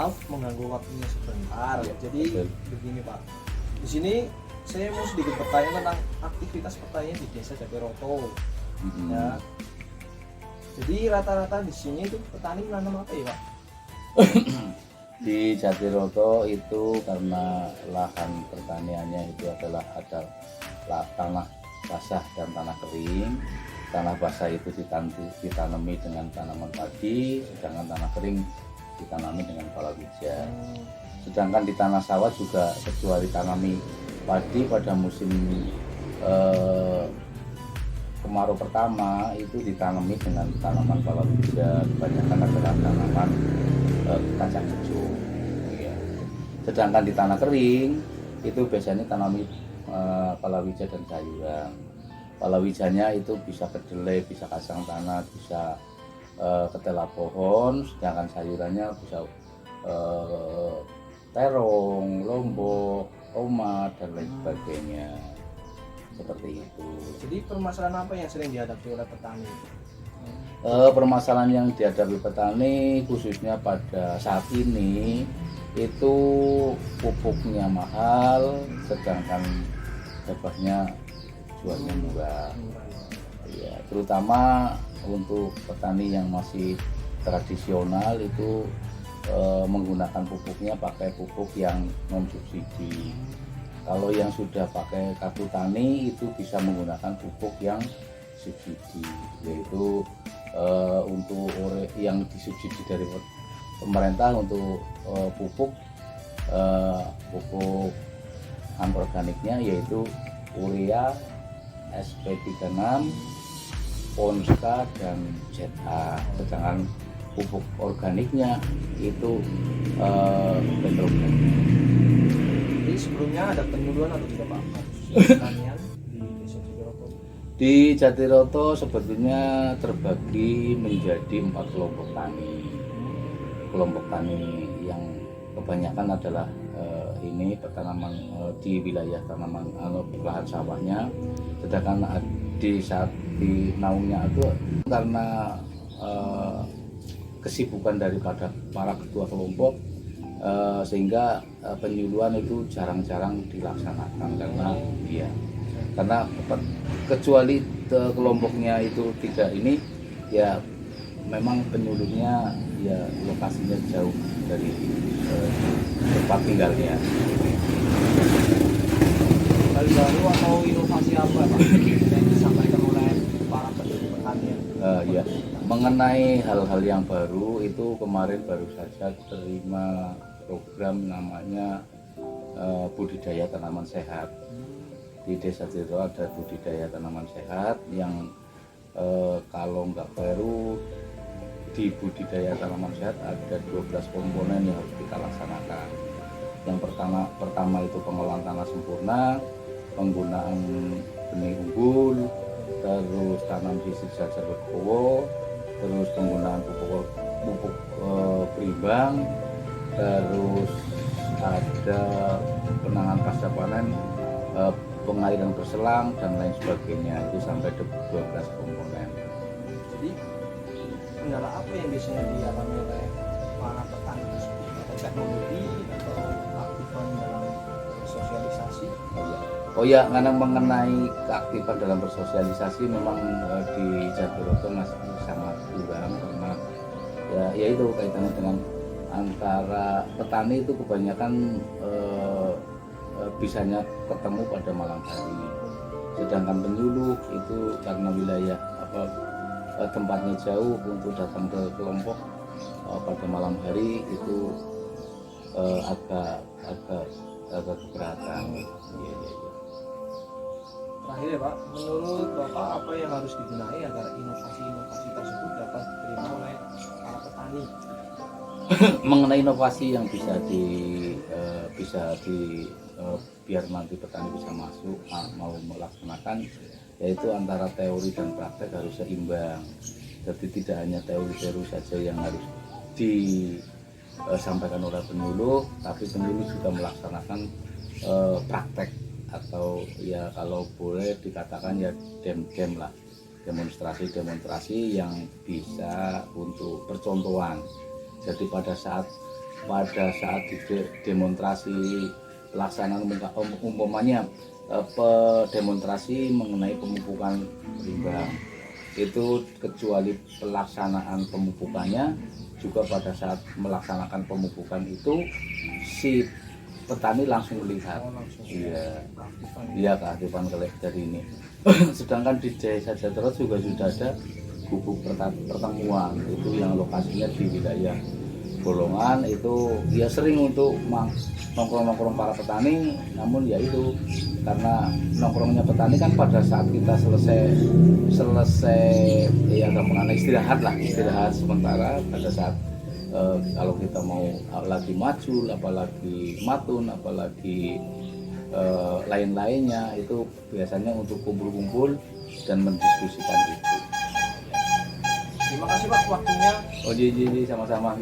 maaf mengganggu waktunya sebentar. Ya, Jadi betul. begini Pak, di sini saya mau sedikit bertanya tentang aktivitas pertanian di Desa Jatiroto. Ya. Jadi rata-rata di sini itu petani menanam apa ya Pak? Di Jatiroto itu karena lahan pertaniannya itu adalah ada tanah basah dan tanah kering. Tanah basah itu ditanami dengan tanaman padi, sedangkan tanah kering ditanami dengan palawija. Sedangkan di tanah sawah juga kecuali tanami padi pada musim kemarau pertama itu ditanami dengan tanaman palawija, kebanyakan adalah tanaman kacang hijau. Ya. Sedangkan di tanah kering itu biasanya tanami palawija dan sayuran. Palawijanya itu bisa kedelai, bisa kacang tanah, bisa ketela pohon, sedangkan sayurannya bisa terong, lombok, tomat dan lain sebagainya. Seperti itu. Jadi permasalahan apa yang sering dihadapi oleh petani? Permasalahan yang dihadapi petani khususnya pada saat ini itu pupuknya mahal, sedangkan gabahnya jualnya murah. Ya, terutama untuk petani yang masih tradisional itu menggunakan pupuknya pakai pupuk yang non subsidi. Kalau yang sudah pakai kartu tani itu bisa menggunakan pupuk yang subsidi, yaitu untuk yang disubsidi dari pemerintah untuk pupuk anorganiknya yaitu urea, SP36, Ponska dan ZA. Sedangkan pupuk organiknya itu Petrogen. Jadi sebelumnya ada penyuluhan atau tidak Pak? Pertanian di Desa Jatiroto. Di Jatiroto sebetulnya terbagi menjadi 4 kelompok tani. Kelompok tani yang kebanyakan adalah ini pertanaman di wilayah tanaman lahan sawahnya. Sedangkan di saat di naungnya itu karena kesibukan daripada para ketua kelompok sehingga penyuluhan itu jarang-jarang dilaksanakan karena kecuali kelompoknya itu tidak ini ya memang penyuluhnya ya lokasinya jauh dari tempat tinggalnya. Hal baru atau inovasi apa Pak yang disampaikan oleh para penyuluh pertanian? Ya, mengenai hal-hal yang baru itu kemarin baru saja terima program namanya budidaya tanaman sehat. Di Desa Jatiroto ada budidaya tanaman sehat yang kalau nggak baru di budidaya tanaman sehat ada 12 komponen yang harus kita laksanakan. Yang pertama itu pengolahan tanah sempurna, penggunaan benih unggul, terus tanam sisik jajar legowo, terus penggunaan pupuk primbang, terus ada penanganan pasca panen, pengairan berselang dan lain sebagainya. Itu sampai 12 komponen. Jadi kendala apa yang biasanya dialami oleh para petani tersebut? Atau teknologi atau aktifan dalam sosialisasi? Oh ya, karena mengenai keaktifan dalam bersosialisasi memang di Jatiroto masih sangat kurang karena ya itu kaitannya dengan antara petani itu kebanyakan bisanya ketemu pada malam hari. Sedangkan penyuluh itu karena wilayah tempatnya jauh untuk datang ke kelompok pada malam hari itu agak keberatan. Ya. Terakhir ya Pak, menurut Bapak apa yang harus digunakan agar inovasi-inovasi tersebut dapat diterima oleh para petani? Mengenai inovasi yang bisa biar nanti petani bisa masuk mau melaksanakan, yaitu antara teori dan praktek harus seimbang. Jadi tidak hanya teori-teori saja yang harus disampaikan oleh penyuluh, tapi penyuluh juga melaksanakan praktek atau ya kalau boleh dikatakan ya dem-dem lah, demonstrasi yang bisa untuk percontohan. Jadi pada saat pada saat demonstrasi pelaksanaan umpamanya demonstrasi mengenai pemupukan rimba itu, kecuali pelaksanaan pemupukannya, juga pada saat melaksanakan pemupukan itu si petani langsung melihat. Iya, iya kearifan dari ini. Sedangkan di desa Jatara juga sudah ada gubuk pertemuan, itu yang lokasinya di wilayah Bolongan. Itu ya sering untuk nongkrong-nongkrong para petani, namun ya itu karena nongkrongnya petani kan pada saat kita selesai ya gampang istirahat sementara. Pada saat kalau kita mau lagi macul, apalagi matun, apalagi lain-lainnya, itu biasanya untuk kumpul-kumpul dan mendiskusikan itu. Terima kasih Pak waktunya. Oh iya, sama-sama.